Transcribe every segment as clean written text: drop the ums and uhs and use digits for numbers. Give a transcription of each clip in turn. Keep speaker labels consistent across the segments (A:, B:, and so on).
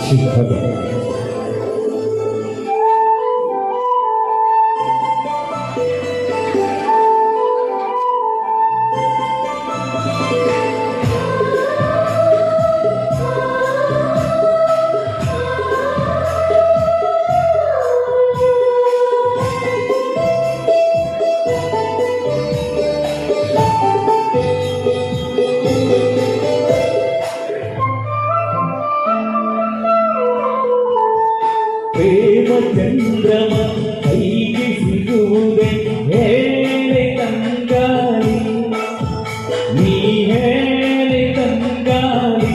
A: ಶಿಖರ ಪ್ರೇಮ ಚಂದ್ರಮ ಕೈಗೆ ಸಿಗುವುದೇ ಹೇಳೆ ತಂಗಾಳಿ ನೀ ಹೇಳೆ ತಂಗಾಳಿ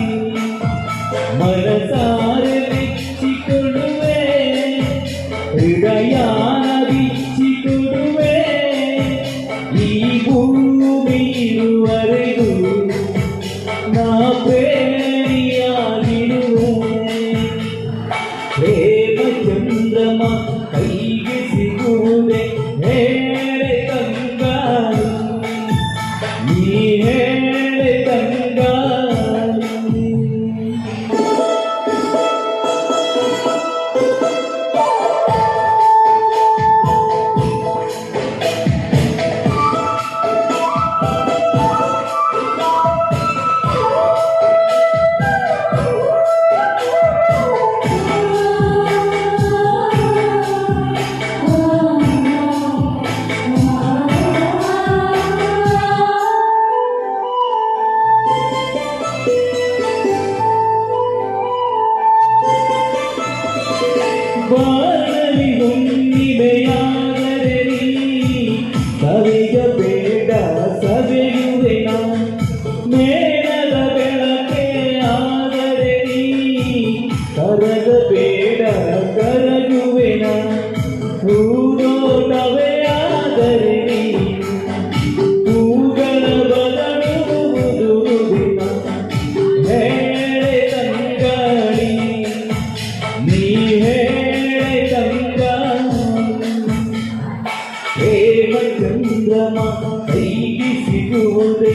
A: ಮನಸಾರೆ ಬಿಚ್ಚಿಕೊಡುವೆ ಹೃದಯಾನ ಬಿಚ್ಚಿಕೊಡುವೆ ಈ ಭೂಮಿಯುವರೆಗೂ ನಾ ಪ್ರೇಮಿಯಾಗಿರುವೆ ಪ್ರೇಮ ಚಂದ್ರಮ ಕೈಗೆ ಸಿಗುವುದೇ ಹೇಳೆ ತಂಗಾಳಿ ನೀ ಹೇಳೆ ತಂಗಾಳಿ ಬಾಳಲಿ ಹುಣ್ಣಿಮೆಯಾದರೆ ನೀ ಸವೆಯಬೇಡ ಸವೆಯುವೆನ ಮೇಣದ ಬೆಳಕೆ ಆದರೆ ನೀ ಕರಗಬೇಡ ಕರಗುವೆನ ಹೂನೋಟವೇ ಆದರೆ ನೀ ಹೂಗಳ ಬದಲುವುದು ದಿನ ಹೇಳೆ ತಂಗಾಳಿ ನೀ ಪ್ರೇಮ ಚಂದ್ರಮ ಕೈಗೆ ಸಿಗುವುದೇ